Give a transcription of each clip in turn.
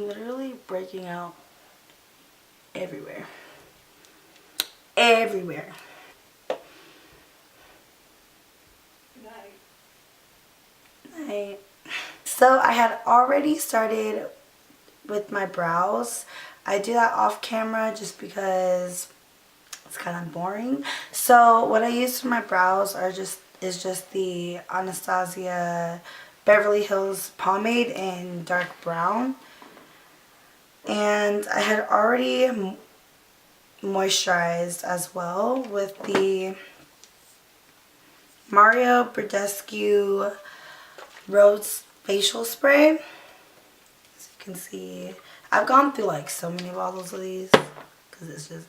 literally breaking out everywhere. Everywhere. Night. So I had already started with my brows. I do that off camera just because it's kind of boring. So what I use for my brows is just the Anastasia Beverly Hills pomade in dark brown. And I had already moisturized as well with the Mario Badescu Rose Facial Spray. As you can see, I've gone through like so many bottles of these because it's just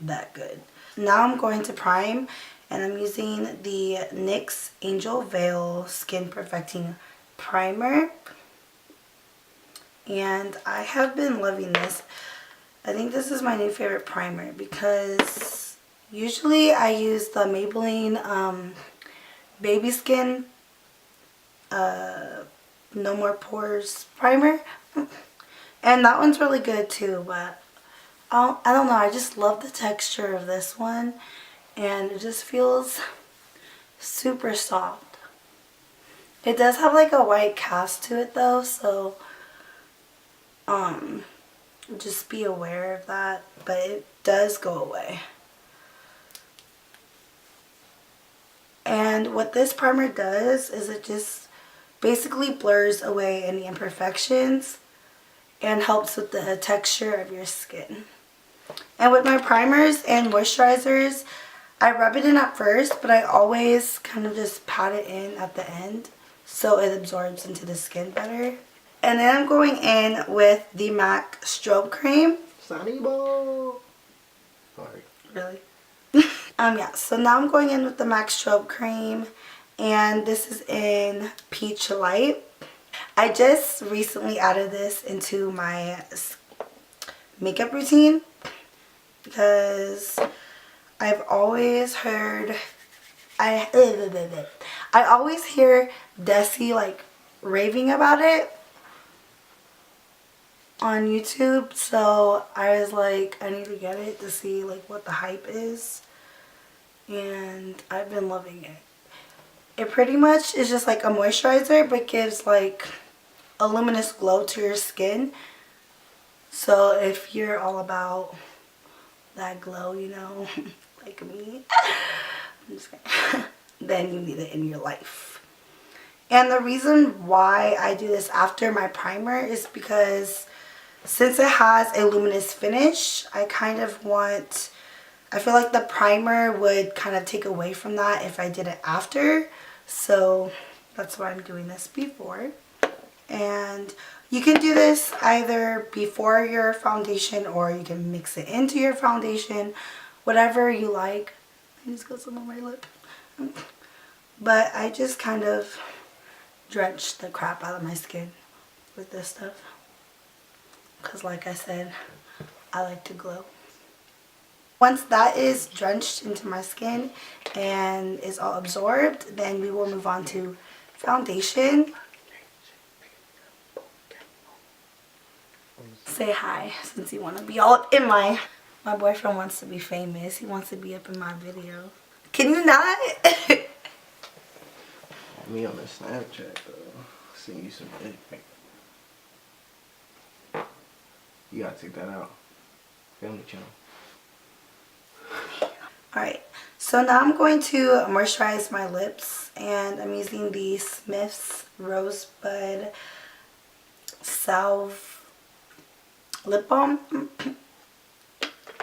that good. Now I'm going to prime, and I'm using the NYX Angel Veil Skin Perfecting Primer. And I have been loving this. I think this is my new favorite primer because usually I use the Maybelline Baby Skin No More Pores primer. And that one's really good too, but I don't know, I just love the texture of this one, and it just feels super soft. It does have like a white cast to it though, so just be aware of that, but it does go away. And what this primer does is it just basically blurs away any imperfections and helps with the texture of your skin. And with my primers and moisturizers, I rub it in at first, but I always kind of just pat it in at the end so it absorbs into the skin better. And then I'm going in with the MAC Strobe Cream. Sunny Ball. Sorry. Really? Yeah, so now I'm going in with the MAC Strobe Cream, and this is in Peach Light. I just recently added this into my makeup routine because I've always heard, I always hear Desi like raving about it on YouTube, so I was like, I need to get it to see like what the hype is, and I've been loving it. It pretty much is just like a moisturizer but gives like a luminous glow to your skin. So if you're all about that glow, you know, like me, I'm just kidding. Then you need it in your life. And the reason why I do this after my primer is because since it has a luminous finish, I feel like the primer would kind of take away from that if I did it after. So that's why I'm doing this before. And you can do this either before your foundation or you can mix it into your foundation, whatever you like. I just got some on my lip. But I just kind of drench the crap out of my skin with this stuff. Because like I said, I like to glow. Once that is drenched into my skin and is all absorbed, then we will move on to foundation. Say hi, since you want to be all up in my boyfriend wants to be famous. He wants to be up in my video. Can you not? Me on the Snapchat though. Send you some dick pic. You gotta take that out. Family channel. Alright, so now I'm going to moisturize my lips, and I'm using the Smith's Rosebud Salve Lip Balm.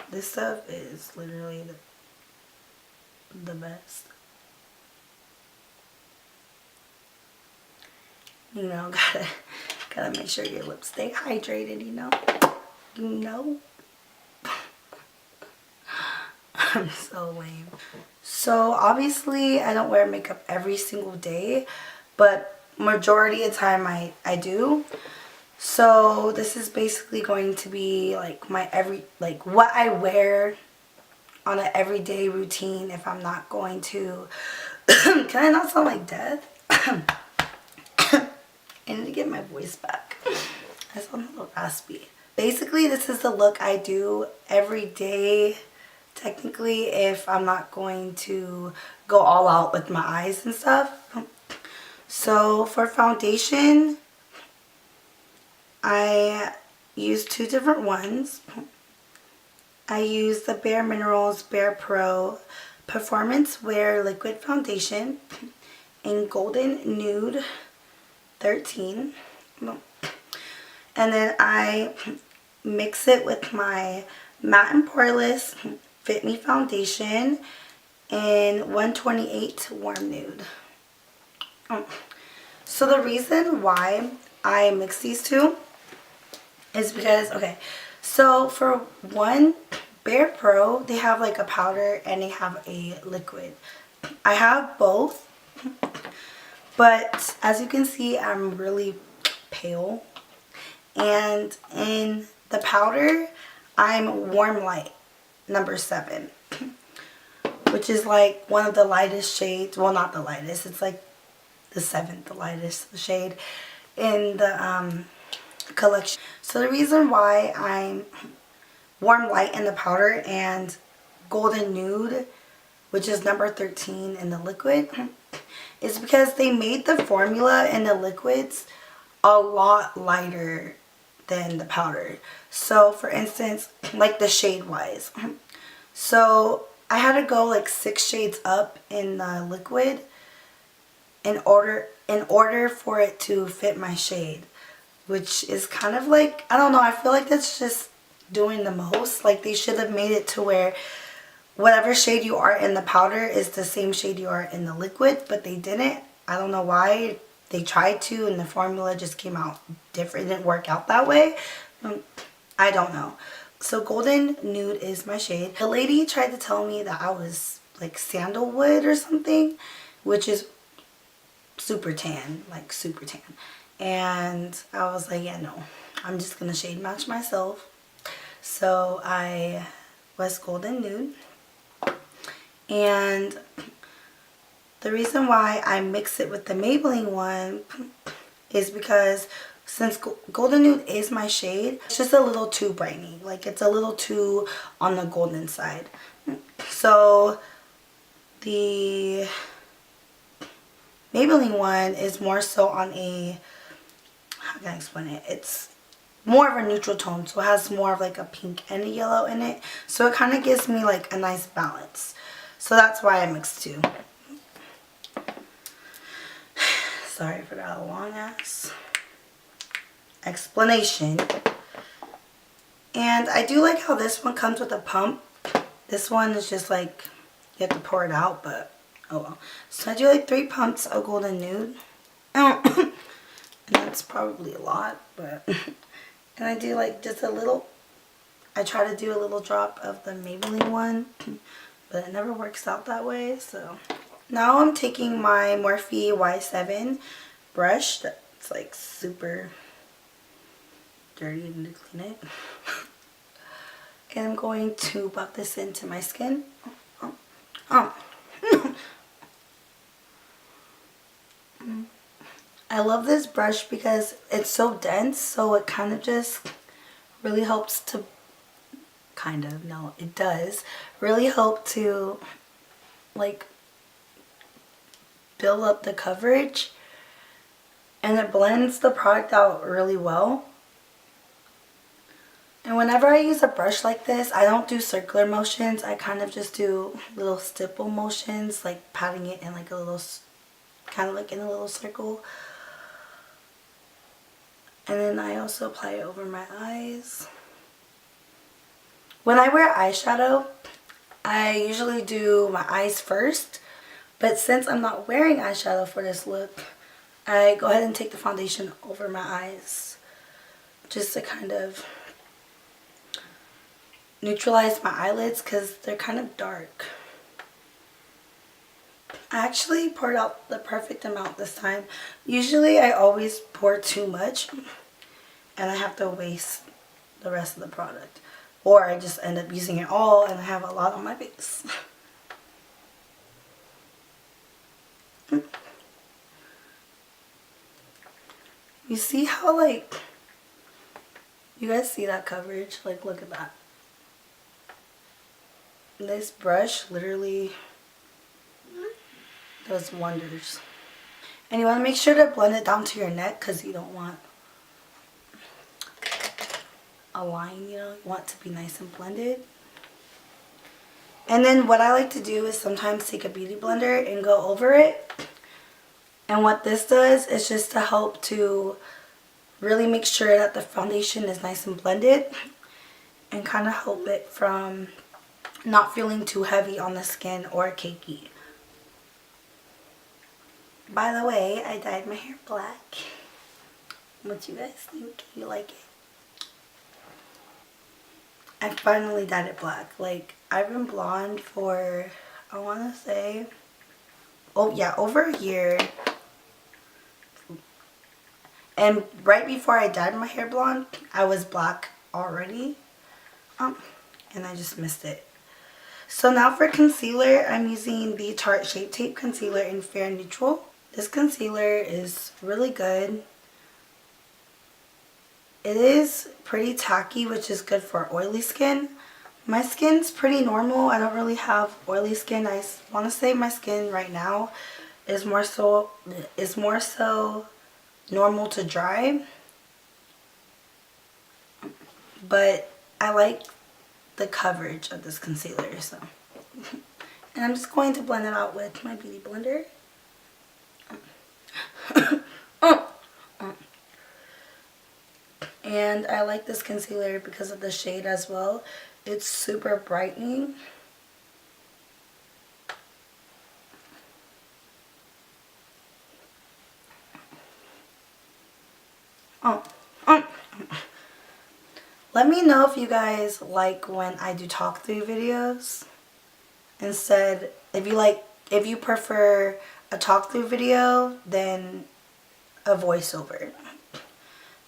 This stuff is literally the best. You know, gotta make sure your lips stay hydrated, you know. You know. I'm so lame. So obviously I don't wear makeup every single day, but majority of the time I do. So this is basically going to be like my what I wear on an everyday routine if I'm not going to can I not sound like death? I need to get my voice back. I sound a little raspy. Basically, this is the look I do every day, technically, if I'm not going to go all out with my eyes and stuff. So for foundation, I use two different ones. I use the Bare Minerals Bare Pro Performance Wear Liquid Foundation in Golden Nude 13. And then I mix it with my Matte and Poreless Fit Me Foundation in 128 Warm Nude. So the reason why I mix these two is because, okay, so for one, Bare Pro, they have like a powder and they have a liquid. I have both, but as you can see, I'm really pale. And in the powder, I'm Warm Light, number 7, which is like one of the lightest shades. Well, not the lightest. It's like the 7th lightest shade in the collection. So the reason why I'm Warm Light in the powder and Golden Nude, which is number 13 in the liquid, is because they made the formula in the liquids a lot lighter than the powder. So for instance, like the shade wise, so I had to go like 6 shades up in the liquid in order for it to fit my shade, which is kind of like, I don't know, I feel like that's just doing the most. Like they should have made it to where whatever shade you are in the powder is the same shade you are in the liquid, but they didn't. I don't know why. They tried to and the formula just came out different. It didn't work out that way. I don't know. So Golden Nude is my shade. The lady tried to tell me that I was like sandalwood or something, which is super tan, like super tan. And I was like, yeah, no, I'm just gonna shade match myself. So I was Golden Nude. And the reason why I mix it with the Maybelline one is because since Golden Nude is my shade, it's just a little too brightening. Like it's a little too on the golden side. So the Maybelline one is more so on a, how can I explain it? It's more of a neutral tone, so it has more of like a pink and a yellow in it. So it kind of gives me like a nice balance. So that's why I mixed two. Sorry for that long ass explanation. And I do like how this one comes with a pump. This one is just like, you have to pour it out, but oh well. So I do like 3 pumps of Golden Nude. And that's probably a lot, but and I do like just a little, I try to do a little drop of the Maybelline one, but it never works out that way. So now I'm taking my Morphe Y7 brush that's like super dirty and to clean it. And I'm going to buff this into my skin. I love this brush because it's so dense, so it kind of just really helps to, no, it does really help to like build up the coverage, and it blends the product out really well. And whenever I use a brush like this, I don't do circular motions. I kind of just do little stipple motions, like patting it in like a little, kind of like in a little circle. And then I also apply it over my eyes. When I wear eyeshadow, I usually do my eyes first. But since I'm not wearing eyeshadow for this look, I go ahead and take the foundation over my eyes, just to kind of neutralize my eyelids because they're kind of dark. I actually poured out the perfect amount this time. Usually I always pour too much and I have to waste the rest of the product. Or I just end up using it all and I have a lot on my face. You see how like You guys see that coverage? Like, look at that. This brush literally does wonders. And you want to make sure to blend it down to your neck because you don't want a line, you know. You want it to be nice and blended. And then what I like to do is sometimes take a beauty blender and go over it. And what this does is just to help to really make sure that the foundation is nice and blended and kind of help it from not feeling too heavy on the skin or cakey. By the way, I dyed my hair black. What you guys think? You like it? I finally dyed it black. Like, I've been blonde for, I want to say, oh yeah, over a year. And right before I dyed my hair blonde, I was black already. And I just missed it. So now for concealer, I'm using the Tarte Shape Tape Concealer in Fair Neutral. This concealer is really good. It is pretty tacky, which is good for oily skin. My skin's pretty normal. I don't really have oily skin. I want to say my skin right now is more so normal to dry. But I like the coverage of this concealer, so. And I'm just going to blend it out with my beauty blender. And I like this concealer because of the shade as well. It's super brightening. Let me know if you guys like when I do talk through videos. Instead, if you prefer a talk through video than a voiceover.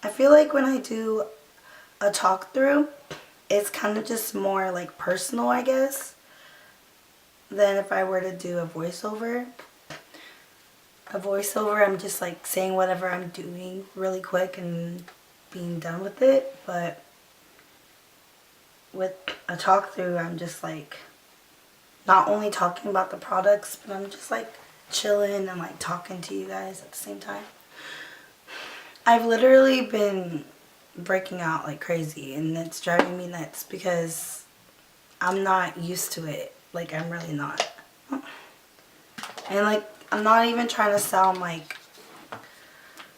I feel like when I do a talk through, it's kind of just more like personal, I guess, than if I were to do a voiceover. A voiceover, I'm just like saying whatever I'm doing really quick and being done with it. But with a talk through, I'm just like not only talking about the products, but I'm just like chilling and like talking to you guys at the same time. I've literally been breaking out like crazy, and it's driving me nuts because I'm not used to it. Like, I'm really not. And like, I'm not even trying to sound like,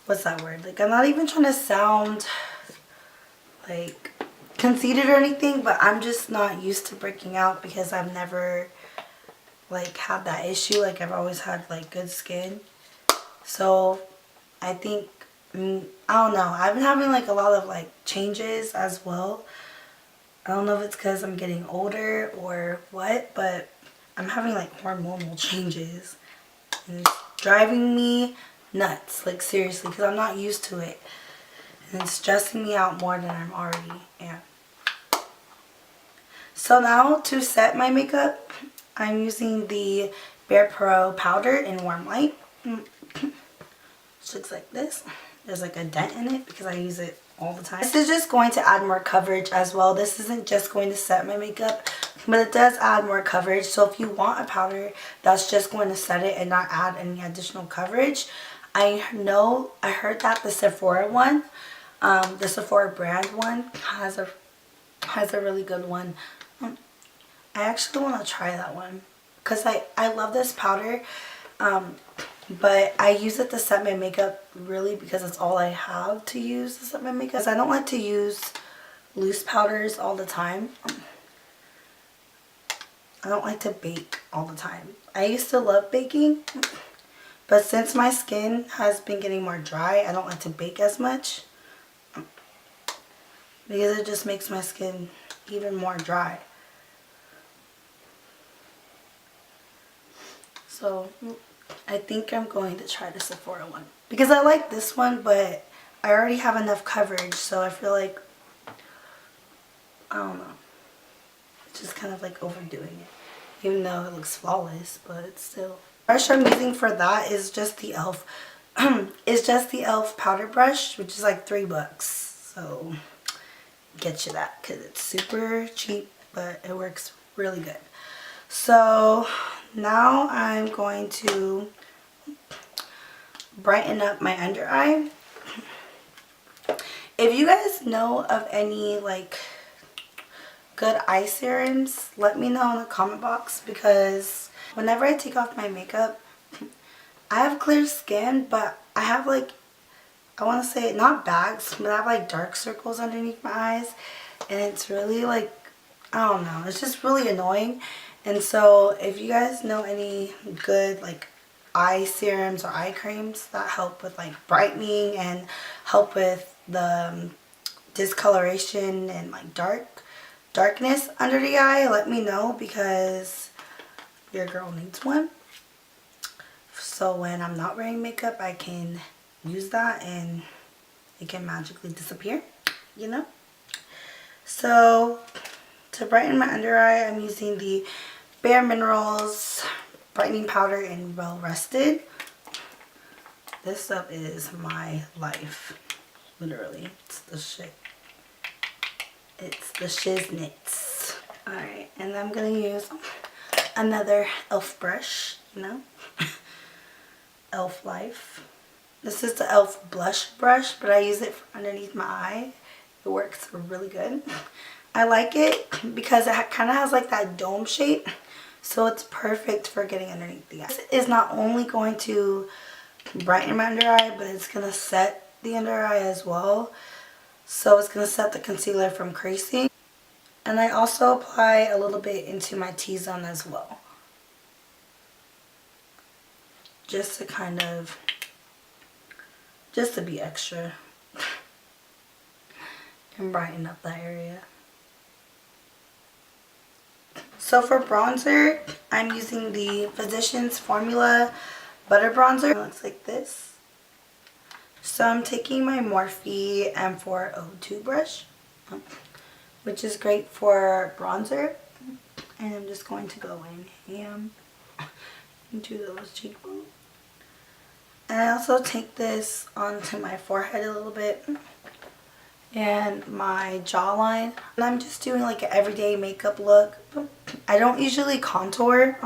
what's that word? Like, I'm not even trying to sound like conceited or anything, but I'm just not used to breaking out because I've never like had that issue. Like, I've always had like good skin. So I think, I don't know, I've been having like a lot of like changes as well. I don't know if it's because I'm getting older or what, but I'm having like hormonal changes. And it's driving me nuts, like seriously, because I'm not used to it. And it's stressing me out more than I'm already am. So now to set my makeup, I'm using the Bare Pro powder in Warm Light. It looks like this. There's like a dent in it because I use it all the time. This is just going to add more coverage as well. This isn't just going to set my makeup, but it does add more coverage. So if you want a powder that's just going to set it and not add any additional coverage, I heard that the Sephora one, the Sephora brand one has a really good one. I actually want to try that one because I love this powder. But I use it to set my makeup really because it's all I have to use to set my makeup. Because I don't like to use loose powders all the time. I don't like to bake all the time. I used to love baking, but since my skin has been getting more dry, I don't like to bake as much because it just makes my skin even more dry. So I think I'm going to try the Sephora one. Because I like this one, but I already have enough coverage, so I feel like, I don't know. It's just kind of like overdoing it. Even though it looks flawless, but it's still. The brush I'm using for that is just the e.l.f. It's just the e.l.f. powder brush, which is like $3. So get you that because it's super cheap, but it works really good. So now I'm going to brighten up my under eye. If you guys know of any like good eye serums, let me know in the comment box, because whenever I take off my makeup, I have clear skin, but I have like, I want to say not bags, but I have like dark circles underneath my eyes, and it's really like, I don't know, it's just really annoying. And so if you guys know any good like eye serums or eye creams that help with like brightening and help with the discoloration and like darkness under the eye, let me know, because your girl needs one. So when I'm not wearing makeup, I can use that and it can magically disappear, you know. So to brighten my under eye, I'm using the Bare Minerals brightening powder in Well Rested. This stuff is my life, literally. It's the shit. It's the shiznits. Alright, and I'm gonna use another e.l.f. brush, you know. e.l.f. Life. This is the e.l.f. blush brush, but I use it for underneath my eye. It works really good. I like it because it kind of has like that dome shape, so it's perfect for getting underneath the eye. This is not only going to brighten my under eye, but it's going to set the under eye as well. So it's going to set the concealer from creasing. And I also apply a little bit into my T-zone as well, just to kind of, just to be extra and brighten up that area. So for bronzer, I'm using the Physicians Formula Butter Bronzer. It looks like this. So I'm taking my Morphe M402 brush, which is great for bronzer. And I'm just going to go in ham into those cheekbones. And I also take this onto my forehead a little bit and my jawline. And I'm just doing like an everyday makeup look. I don't usually contour.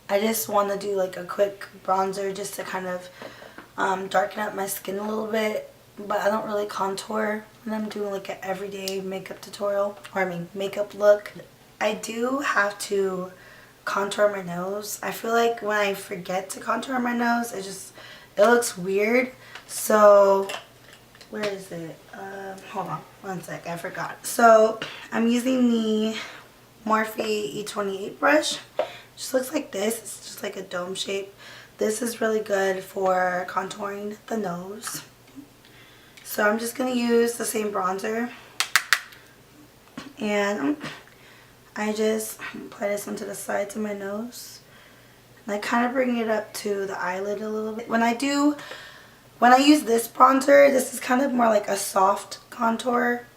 I just want to do like a quick bronzer just to kind of darken up my skin a little bit, but I don't really contour. And I'm doing like an everyday makeup tutorial, or I mean makeup look. I do have to contour my nose. I feel like when I forget to contour my nose, it looks weird. So where is it? Hold on one sec, I forgot. So I'm using the Morphe E28 brush. Just looks like this. It's just like a dome shape. This is really good for contouring the nose. So I'm just going to use the same bronzer, and I just apply this onto the sides of my nose, and I kind of bring it up to the eyelid a little bit. When I use this bronzer, this is kind of more like a soft contour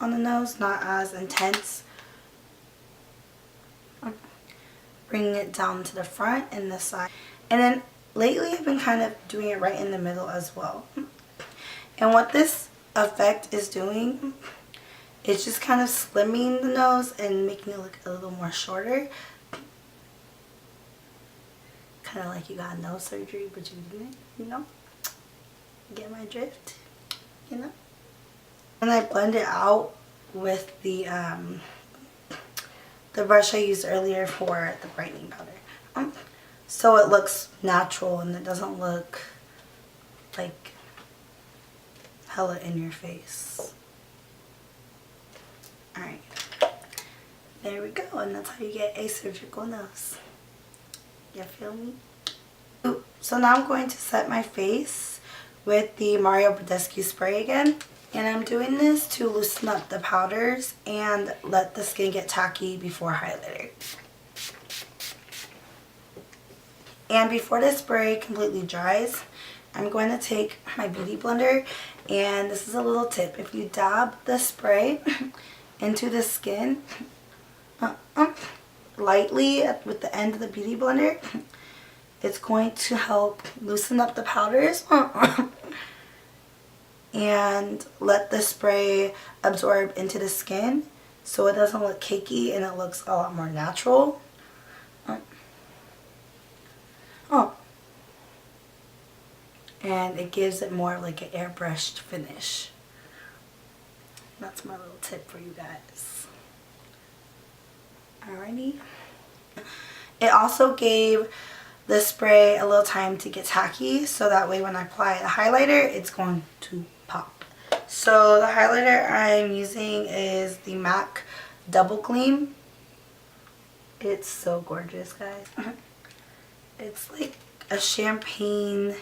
on the nose, not as intense. Bringing it down to the front and the side. And then lately I've been kind of doing it right in the middle as well. And what this effect is doing, it's just kind of slimming the nose and making it look a little more shorter. Kind of like you got nose surgery, but you didn't, you know? Get my drift, you know? And I blend it out with the brush I used earlier for the brightening powder. So it looks natural and it doesn't look like hella in your face. Alright, there we go, and that's how you get a surgical nose. You feel me? Ooh, so now I'm going to set my face with the Mario Badescu spray again. And I'm doing this to loosen up the powders and let the skin get tacky before highlighter. And before the spray completely dries, I'm going to take my beauty blender, and this is a little tip. If you dab the spray into the skin lightly with the end of the beauty blender, it's going to help loosen up the powders. and let the spray absorb into the skin so it doesn't look cakey and it looks a lot more natural. Oh. And it gives it more like an airbrushed finish. That's my little tip for you guys. Alrighty. It also gave the spray a little time to get tacky, so that way when I apply the highlighter, it's going to pop. So the highlighter I'm using is the MAC Double Gleam. It's so gorgeous, guys. It's like a champagne,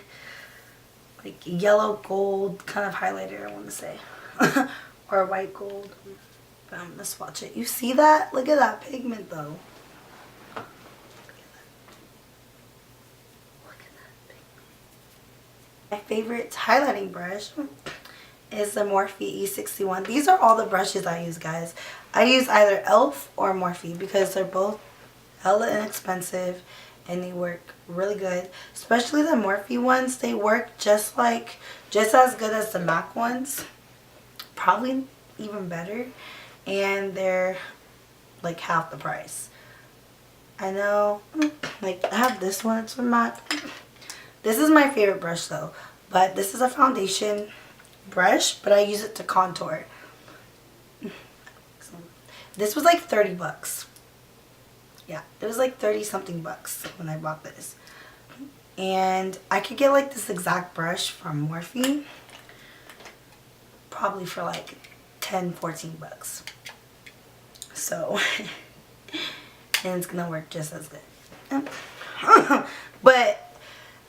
like yellow gold kind of highlighter, I want to say. Or white gold. But I'm going to swatch it. You see that? Look at that pigment though. My favorite highlighting brush is the Morphe E61. These are all the brushes I use, guys. I use either e.l.f. or Morphe because they're both hella inexpensive and they work really good. Especially the Morphe ones, they work just as good as the MAC ones. Probably even better. And they're like half the price. I know, like I have this one, it's from MAC. This is my favorite brush though, but this is a foundation brush, but I use it to contour. This was like 30 bucks. Yeah, it was like 30 something bucks when I bought this. And I could get like this exact brush from Morphe probably for like 10, 14 bucks. So, and it's gonna work just as good. But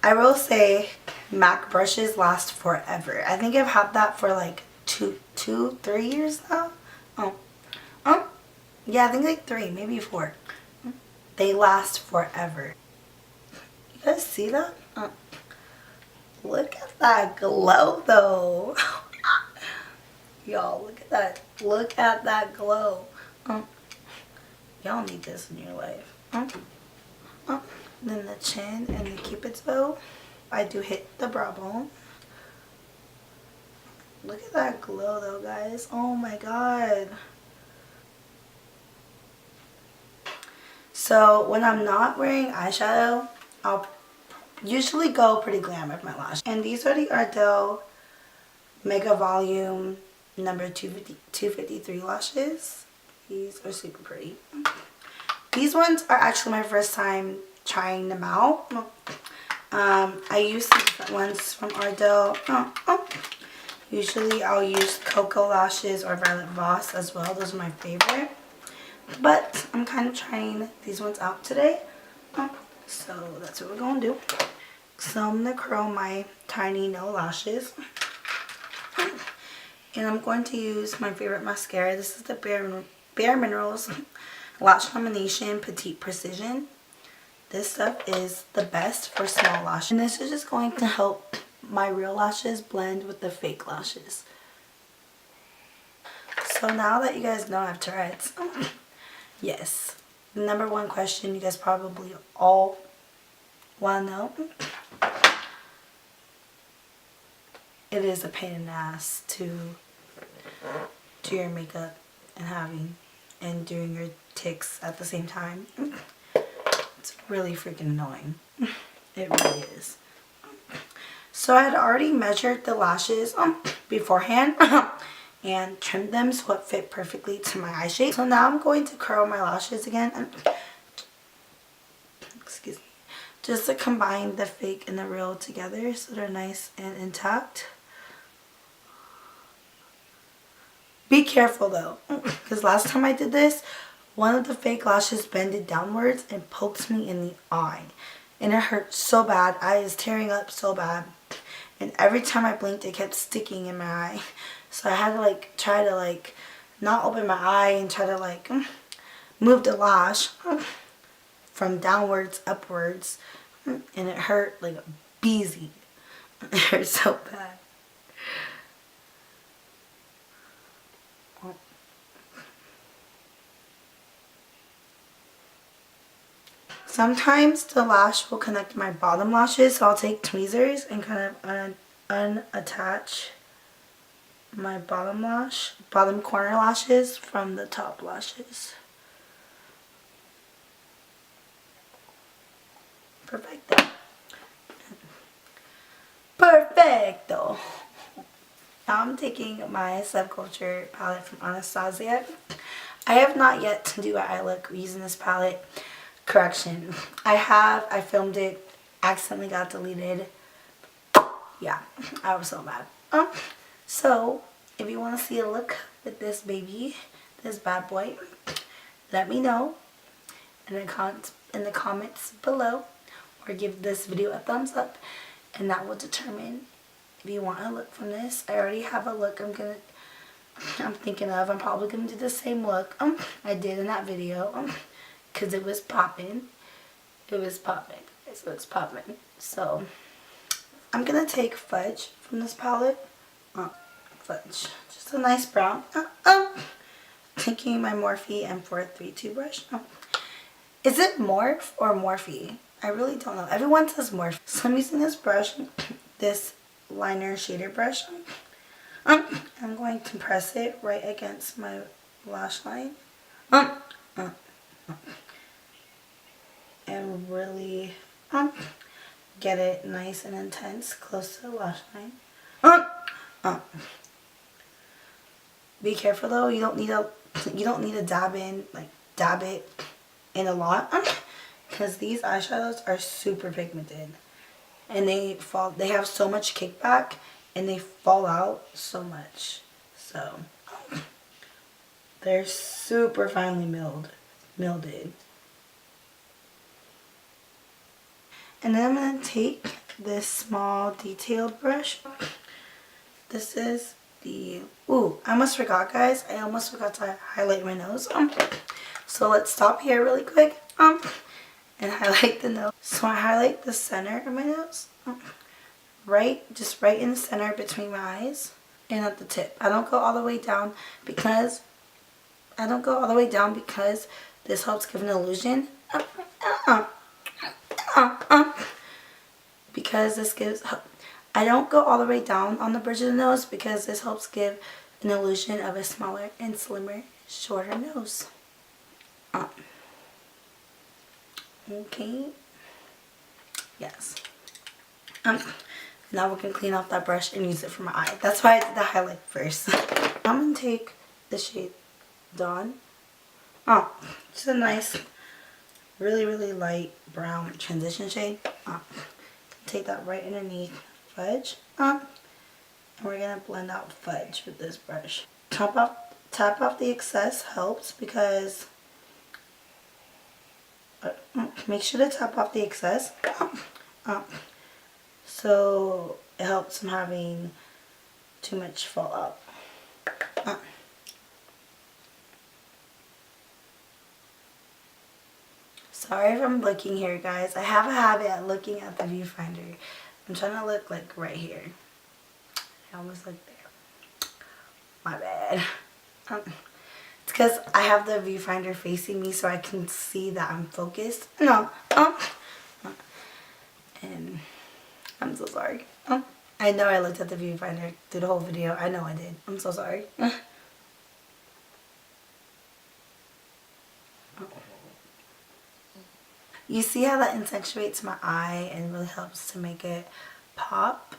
I will say MAC brushes last forever. I think I've had that for like 3 years now. Yeah, I think like 3, maybe 4. They last forever. You guys see that? Look at that glow though. Y'all, look at that. Look at that glow. Y'all need this in your life. Then the chin and the cupid's bow. I do hit the brow bone. Look at that glow though, guys. Oh my god. So when I'm not wearing eyeshadow, I'll usually go pretty glam with my lash. And these are the Ardell Mega Volume number 253 lashes. These are super pretty. These ones are actually my first time trying them out. I use the different ones from Ardell. Usually I'll use Cocoa Lashes or Violet Voss as well. Those are my favorite. But I'm kind of trying these ones out today. So that's what we're going to do. So I'm going to curl my tiny no lashes. And I'm going to use my favorite mascara. This is the Bare Minerals Lash Combination Petite Precision. This stuff is the best for small lashes. And this is just going to help my real lashes blend with the fake lashes. So now that you guys know I have Tourette's, yes, the number one question you guys probably all want to know. It is a pain in the ass to do your makeup and doing your tics at the same time. It's really freaking annoying. It really is. So I had already measured the lashes beforehand and trimmed them so it fit perfectly to my eye shape. So now I'm going to curl my lashes again. Excuse me. Just to combine the fake and the real together so they're nice and intact. Be careful though, because last time I did this, one of the fake lashes bended downwards and poked me in the eye. And it hurt so bad. Eye is tearing up so bad. And every time I blinked, it kept sticking in my eye. So I had to like try to like not open my eye and try to like move the lash from downwards upwards. And it hurt like a beezy. It hurt so bad. Sometimes the lash will connect my bottom lashes, so I'll take tweezers and kind of unattach my bottom corner lashes from the top lashes. Perfecto. Perfecto. Now I'm taking my Subculture palette from Anastasia. I have not yet to do an eye look using this palette. Correction. I filmed it, accidentally got deleted. Yeah, I was so mad. So, if you want to see a look with this baby, this bad boy, let me know in the comments below, or give this video a thumbs up, and that will determine if you want a look from this. I already have a look I'm thinking of. I'm probably gonna do the same look I did in that video, because it was popping. It was popping. So it's popping. So I'm gonna take Fudge from this palette. Fudge, just a nice brown. Taking my Morphe M432 brush. Is it Morph or Morphe? I really don't know. Everyone says Morphe. So I'm using this brush, this liner shader brush. I'm going to press it right against my lash line. And really get it nice and intense close to the lash line. Be careful though. You don't need to dab it in a lot, because these eyeshadows are super pigmented and they have so much kickback and they fall out so much. So they're super finely milded. And then I'm going to take this small detailed brush. This is the, ooh, I almost forgot, guys. I almost forgot to highlight my nose. So let's stop here really quick and highlight the nose. So I highlight the center of my nose. Just right in the center between my eyes and at the tip. I don't go all the way down because this helps give an illusion. I don't go all the way down on the bridge of the nose because this helps give an illusion of a smaller and slimmer, shorter nose. Okay. Yes. Now we're going to clean off that brush and use it for my eye. That's why I did the highlight first. I'm going to take the shade Dawn. It's a nice, really, really light brown transition shade. Take that right underneath Fudge. And we're going to blend out Fudge with this brush. Tap off the excess helps because make sure to tap off the excess. So it helps from having too much fall out. Sorry if I'm looking here, guys. I have a habit of looking at the viewfinder. I'm trying to look like right here. I almost look there. My bad. It's because I have the viewfinder facing me so I can see that I'm focused. No. And I'm so sorry. I know I looked at the viewfinder through the whole video. I know I did. I'm so sorry. You see how that accentuates my eye and really helps to make it pop?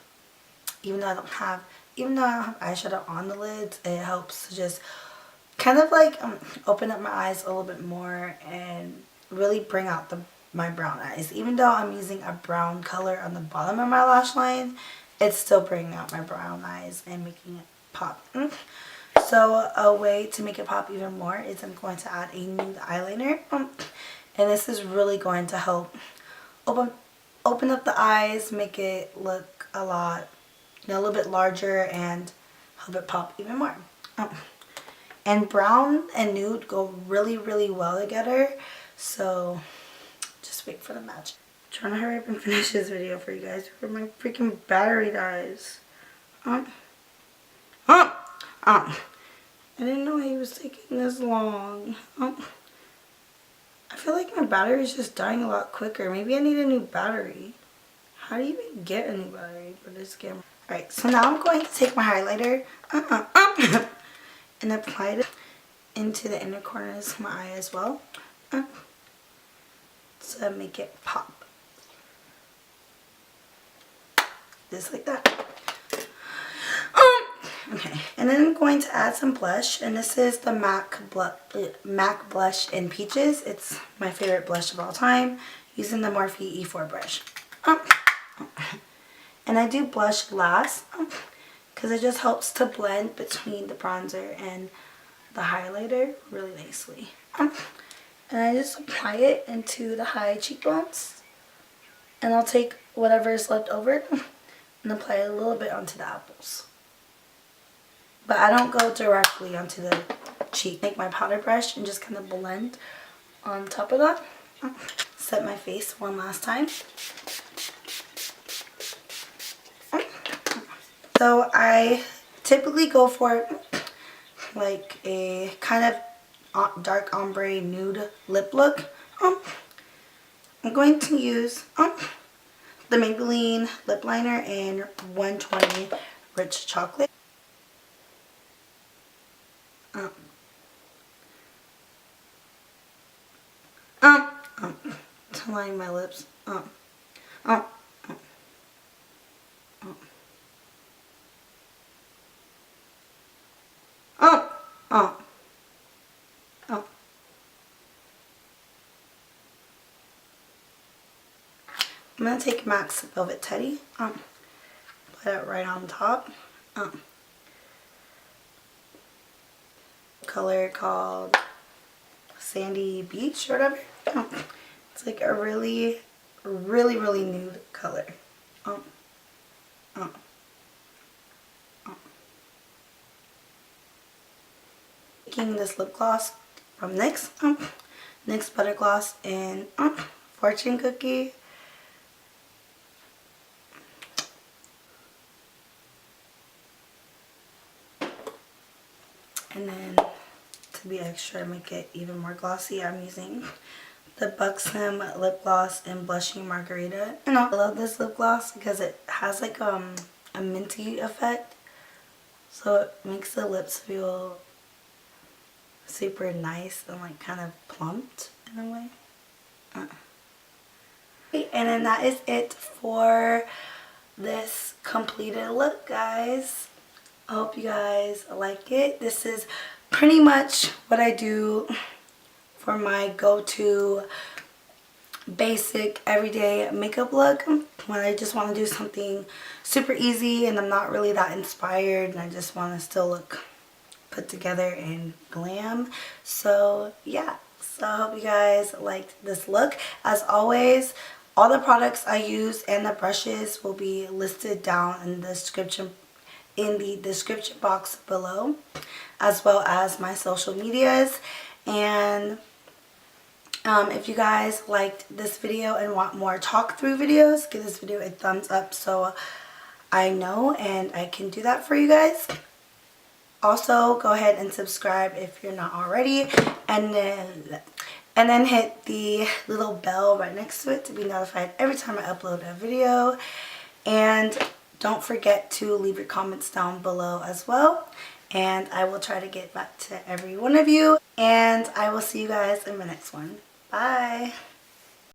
Even though I don't have eyeshadow on the lids, it helps to just kind of like open up my eyes a little bit more and really bring out my brown eyes. Even though I'm using a brown color on the bottom of my lash line, it's still bringing out my brown eyes and making it pop. So a way to make it pop even more is I'm going to add a nude eyeliner. And this is really going to help open up the eyes, make it look a little bit larger, and help it pop even more. And brown and nude go really, really well together. So just wait for the match. I'm trying to hurry up and finish this video for you guys before my freaking battery dies. I didn't know he was taking this long. I feel like my battery is just dying a lot quicker. Maybe I need a new battery. How do you even get a new battery for this camera? Alright, so now I'm going to take my highlighter and apply it into the inner corners of my eye as well to make it pop. Just like that. Okay, and then I'm going to add some blush, and this is the MAC blush in Peaches. It's my favorite blush of all time, using the Morphe E4 brush. And I do blush last because it just helps to blend between the bronzer and the highlighter really nicely. And I just apply it into the high cheekbones, and I'll take whatever is left over and apply a little bit onto the apples. But I don't go directly onto the cheek. Take my powder brush and just kind of blend on top of that. Set my face one last time. So I typically go for like a kind of dark ombre nude lip look. I'm going to use the Maybelline Lipliner in 120 Rich Chocolate. To line my lips. I'm gonna take MAC's Velvet Teddy, put it right on top. Color called Sandy Beach or whatever. It's like a really nude color. Taking this lip gloss from NYX, NYX Butter Gloss in Fortune Cookie. And then to be extra, make it even more glossy, I'm using the Buxom lip gloss in Blushing Margarita. And I love this lip gloss because it has like a minty effect, so it makes the lips feel super nice and like kind of plumped in a way. And then that is it for this completed look, guys. I hope you guys like it. This is pretty much what I do for my go-to basic everyday makeup look when I just want to do something super easy and I'm not really that inspired and I just want to still look put together and glam. So yeah, so I hope you guys liked this look. As always, all the products I use and the brushes will be listed down in the description box below, as well as my social medias. And if you guys liked this video and want more talk through videos, give this video a thumbs up so I know and I can do that for you guys. Also, go ahead and subscribe if you're not already, and then hit the little bell right next to it to be notified every time I upload a video. And don't forget to leave your comments down below as well, and I will try to get back to every one of you, and I will see you guys in my next one. Bye!